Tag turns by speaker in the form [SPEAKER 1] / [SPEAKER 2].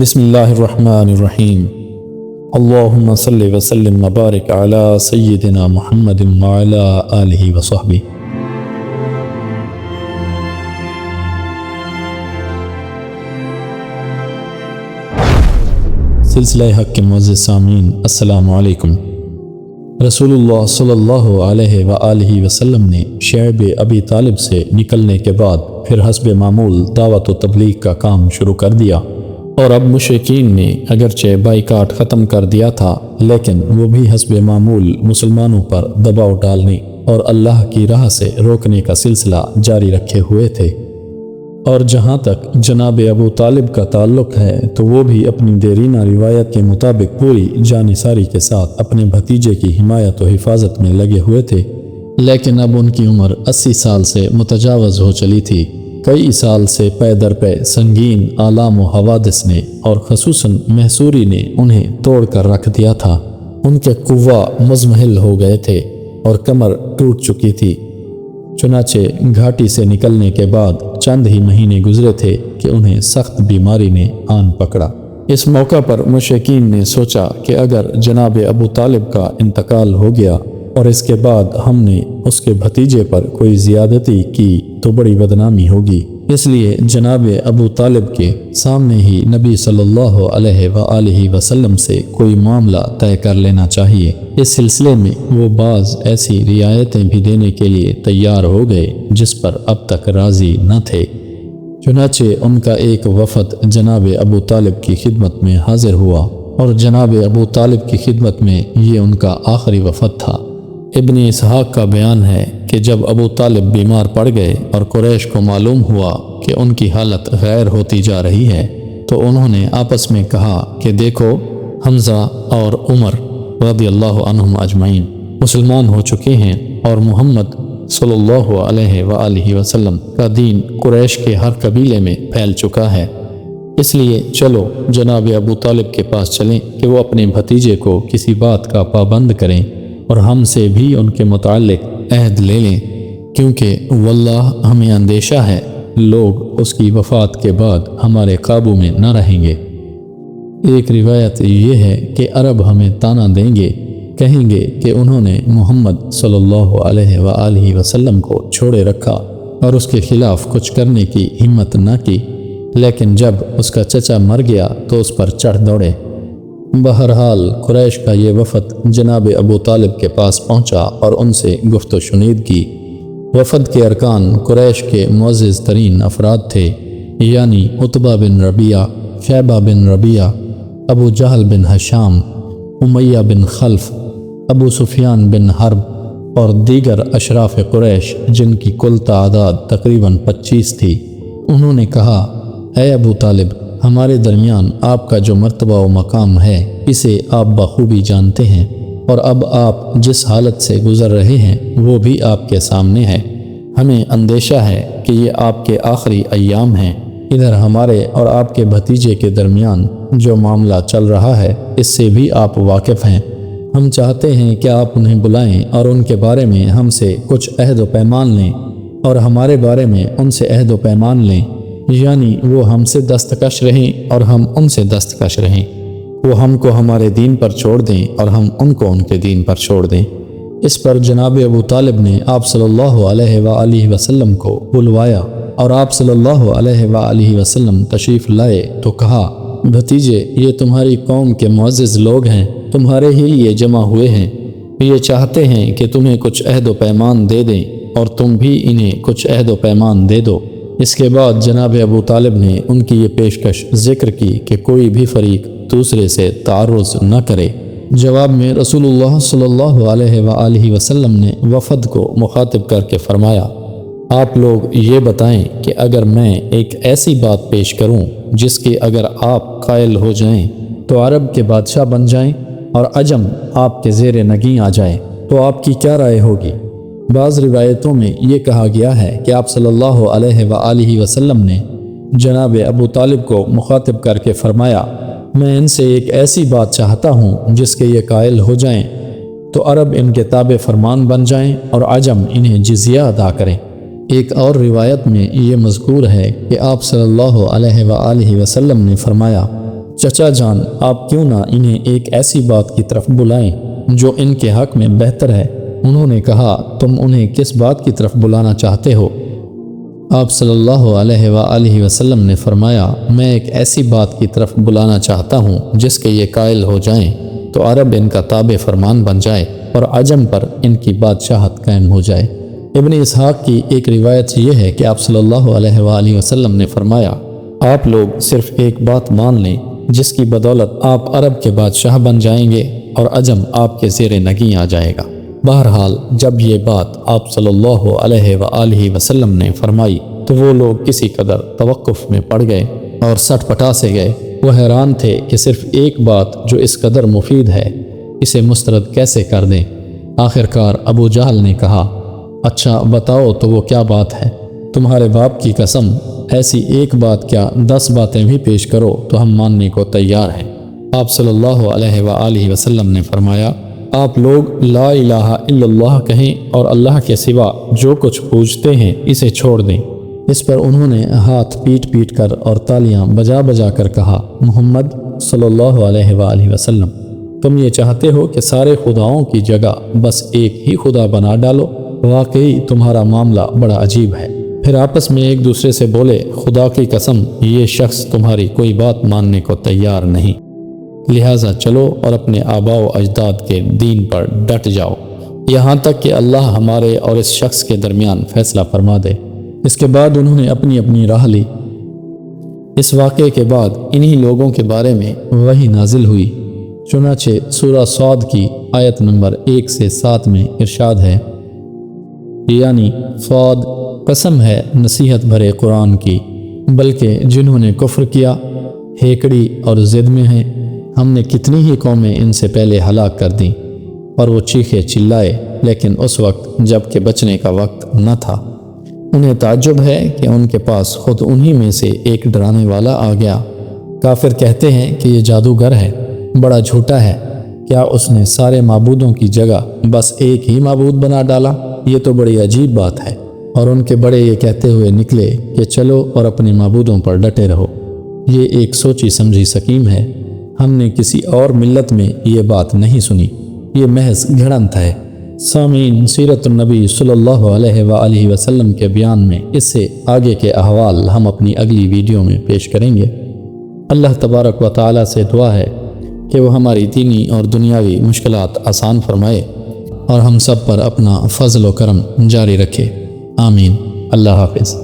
[SPEAKER 1] بسم اللہ الرحمن الرحیم۔ اللہم صلی وسلم وبارک علی سیدنا محمد وعلی آلہ وصحبہ۔ سلسلہ حق کے معزز سامعین، السلام علیکم۔ رسول اللہ صلی اللہ علیہ وآلہ وسلم نے شعب ابی طالب سے نکلنے کے بعد پھر حسب معمول دعوت و تبلیغ کا کام شروع کر دیا، اور اب مشرکین نے اگرچہ بائیکاٹ ختم کر دیا تھا، لیکن وہ بھی حسب معمول مسلمانوں پر دباؤ ڈالنے اور اللہ کی راہ سے روکنے کا سلسلہ جاری رکھے ہوئے تھے۔ اور جہاں تک جناب ابو طالب کا تعلق ہے تو وہ بھی اپنی دیرینہ روایت کے مطابق پوری جانثاری کے ساتھ اپنے بھتیجے کی حمایت و حفاظت میں لگے ہوئے تھے، لیکن اب ان کی عمر 80 سال سے متجاوز ہو چلی تھی۔ کئی سال سے پے در پے سنگین آلام و حوادث نے اور خصوصاً محصوری نے انہیں توڑ کر رکھ دیا تھا۔ ان کے قوا مزمحل ہو گئے تھے اور کمر ٹوٹ چکی تھی۔ چنانچہ گھاٹی سے نکلنے کے بعد چند ہی مہینے گزرے تھے کہ انہیں سخت بیماری نے آن پکڑا۔ اس موقع پر مشرکین نے سوچا کہ اگر جناب ابو طالب کا انتقال ہو گیا اور اس کے بعد ہم نے اس کے بھتیجے پر کوئی زیادتی کی تو بڑی بدنامی ہوگی، اس لیے جناب ابو طالب کے سامنے ہی نبی صلی اللہ علیہ وآلہ وسلم سے کوئی معاملہ طے کر لینا چاہیے۔ اس سلسلے میں وہ بعض ایسی رعایتیں بھی دینے کے لیے تیار ہو گئے جس پر اب تک راضی نہ تھے۔ چنانچہ ان کا ایک وفد جناب ابو طالب کی خدمت میں حاضر ہوا، اور جناب ابو طالب کی خدمت میں یہ ان کا آخری وفد تھا۔ ابن اسحاق کا بیان ہے کہ جب ابو طالب بیمار پڑ گئے اور قریش کو معلوم ہوا کہ ان کی حالت غیر ہوتی جا رہی ہے تو انہوں نے آپس میں کہا کہ دیکھو، حمزہ اور عمر رضی اللہ عنہم اجمعین مسلمان ہو چکے ہیں اور محمد صلی اللہ علیہ وآلہ وسلم کا دین قریش کے ہر قبیلے میں پھیل چکا ہے، اس لیے چلو جناب ابو طالب کے پاس چلیں کہ وہ اپنے بھتیجے کو کسی بات کا پابند کریں اور ہم سے بھی ان کے متعلق عہد لے لیں، کیونکہ واللہ ہمیں اندیشہ ہے لوگ اس کی وفات کے بعد ہمارے قابو میں نہ رہیں گے۔ ایک روایت یہ ہے کہ عرب ہمیں طعنہ دیں گے، کہیں گے کہ انہوں نے محمد صلی اللہ علیہ وآلہ وسلم کو چھوڑے رکھا اور اس کے خلاف کچھ کرنے کی ہمت نہ کی، لیکن جب اس کا چچا مر گیا تو اس پر چڑھ دوڑے۔ بہرحال قریش کا یہ وفد جناب ابو طالب کے پاس پہنچا اور ان سے گفت و شنید کی۔ وفد کے ارکان قریش کے معزز ترین افراد تھے، یعنی عتبہ بن ربیعہ، شیبہ بن ربیعہ، ابو جہل بن ہشام، امیہ بن خلف، ابو سفیان بن حرب اور دیگر اشراف قریش، جن کی کل تعداد تقریباً 25 تھی۔ انہوں نے کہا، اے ابو طالب، ہمارے درمیان آپ کا جو مرتبہ و مقام ہے اسے آپ بخوبی جانتے ہیں، اور اب آپ جس حالت سے گزر رہے ہیں وہ بھی آپ کے سامنے ہے۔ ہمیں اندیشہ ہے کہ یہ آپ کے آخری ایام ہیں۔ ادھر ہمارے اور آپ کے بھتیجے کے درمیان جو معاملہ چل رہا ہے اس سے بھی آپ واقف ہیں۔ ہم چاہتے ہیں کہ آپ انہیں بلائیں اور ان کے بارے میں ہم سے کچھ عہد و پیمان لیں، اور ہمارے بارے میں ان سے عہد و پیمان لیں، یعنی وہ ہم سے دستکش رہیں اور ہم ان سے دستکش رہیں۔ وہ ہم کو ہمارے دین پر چھوڑ دیں اور ہم ان کو ان کے دین پر چھوڑ دیں۔ اس پر جناب ابو طالب نے آپ صلی اللہ علیہ وآلہ وسلم کو بلوایا، اور آپ صلی اللہ علیہ وآلہ وسلم تشریف لائے تو کہا، بھتیجے، یہ تمہاری قوم کے معزز لوگ ہیں، تمہارے ہی لیے جمع ہوئے ہیں، یہ چاہتے ہیں کہ تمہیں کچھ عہد و پیمان دے دیں اور تم بھی انہیں کچھ عہد و پیمان دے دو۔ اس کے بعد جناب ابو طالب نے ان کی یہ پیشکش ذکر کی کہ کوئی بھی فریق دوسرے سے تعرض نہ کرے۔ جواب میں رسول اللہ صلی اللہ علیہ وآلہ وسلم نے وفد کو مخاطب کر کے فرمایا، آپ لوگ یہ بتائیں کہ اگر میں ایک ایسی بات پیش کروں جس کے اگر آپ قائل ہو جائیں تو عرب کے بادشاہ بن جائیں اور عجم آپ کے زیر نگیں آ جائیں تو آپ کی کیا رائے ہوگی؟ بعض روایتوں میں یہ کہا گیا ہے کہ آپ صلی اللہ علیہ وآلہ وسلم نے جناب ابو طالب کو مخاطب کر کے فرمایا، میں ان سے ایک ایسی بات چاہتا ہوں جس کے یہ قائل ہو جائیں تو عرب ان کے تابع فرمان بن جائیں اور عجم انہیں جزیہ ادا کریں۔ ایک اور روایت میں یہ مذکور ہے کہ آپ صلی اللہ علیہ وآلہ وسلم نے فرمایا، چچا جان، آپ کیوں نہ انہیں ایک ایسی بات کی طرف بلائیں جو ان کے حق میں بہتر ہے۔ انہوں نے کہا، تم انہیں کس بات کی طرف بلانا چاہتے ہو؟ آپ صلی اللہ علیہ وآلہ وسلم نے فرمایا، میں ایک ایسی بات کی طرف بلانا چاہتا ہوں جس کے یہ قائل ہو جائیں تو عرب ان کا تابع فرمان بن جائے اور عجم پر ان کی بادشاہت قائم ہو جائے۔ ابن اسحاق کی ایک روایت یہ ہے کہ آپ صلی اللہ علیہ وآلہ وسلم نے فرمایا، آپ لوگ صرف ایک بات مان لیں جس کی بدولت آپ عرب کے بادشاہ بن جائیں گے اور عجم آپ کے زیر نگیں آ جائے گا۔ بہرحال جب یہ بات آپ صلی اللہ علیہ وآلہ وسلم نے فرمائی تو وہ لوگ کسی قدر توقف میں پڑ گئے اور سٹ پٹا سے گئے۔ وہ حیران تھے کہ صرف ایک بات جو اس قدر مفید ہے اسے مسترد کیسے کر دیں۔ آخرکار ابو جہل نے کہا، اچھا بتاؤ تو وہ کیا بات ہے؟ تمہارے باپ کی قسم، ایسی ایک بات کیا 10 باتیں بھی پیش کرو تو ہم ماننے کو تیار ہیں۔ آپ صلی اللہ علیہ وآلہ وسلم نے فرمایا، آپ لوگ لا الہ الا اللہ کہیں اور اللہ کے سوا جو کچھ پوجتے ہیں اسے چھوڑ دیں۔ اس پر انہوں نے ہاتھ پیٹ پیٹ کر اور تالیاں بجا بجا کر کہا، محمد صلی اللہ علیہ وآلہ وسلم، تم یہ چاہتے ہو کہ سارے خداؤں کی جگہ بس ایک ہی خدا بنا ڈالو؟ واقعی تمہارا معاملہ بڑا عجیب ہے۔ پھر آپس میں ایک دوسرے سے بولے، خدا کی قسم یہ شخص تمہاری کوئی بات ماننے کو تیار نہیں، لہٰذا چلو اور اپنے آباء و اجداد کے دین پر ڈٹ جاؤ یہاں تک کہ اللہ ہمارے اور اس شخص کے درمیان فیصلہ فرما دے۔ اس کے بعد انہوں نے اپنی اپنی راہ لی۔ اس واقعے کے بعد انہی لوگوں کے بارے میں وحی نازل ہوئی۔ چنانچہ سورہ صاد کی آیت نمبر 1 سے 7 میں ارشاد ہے، یعنی صاد، قسم ہے نصیحت بھرے قرآن کی، بلکہ جنہوں نے کفر کیا ہیکڑی اور ضد میں ہیں، ہم نے کتنی ہی قومیں ان سے پہلے ہلاک کر دیں اور وہ چیخے چلائے، لیکن اس وقت جب کہ بچنے کا وقت نہ تھا۔ انہیں تعجب ہے کہ ان کے پاس خود انہی میں سے ایک ڈرانے والا آ گیا۔ کافر کہتے ہیں کہ یہ جادوگر ہے، بڑا جھوٹا ہے، کیا اس نے سارے معبودوں کی جگہ بس ایک ہی معبود بنا ڈالا؟ یہ تو بڑی عجیب بات ہے۔ اور ان کے بڑے یہ کہتے ہوئے نکلے کہ چلو اور اپنے معبودوں پر ڈٹے رہو۔ یہ ایک سوچی سمجھی سکیم ہے، ہم نے کسی اور ملت میں یہ بات نہیں سنی، یہ محض گھڑنت ہے۔ سامعین، سیرت النبی صلی اللہ علیہ وآلہ وسلم کے بیان میں اس سے آگے کے احوال ہم اپنی اگلی ویڈیو میں پیش کریں گے۔ اللہ تبارک و تعالی سے دعا ہے کہ وہ ہماری دینی اور دنیاوی مشکلات آسان فرمائے اور ہم سب پر اپنا فضل و کرم جاری رکھے۔ آمین۔ اللہ حافظ۔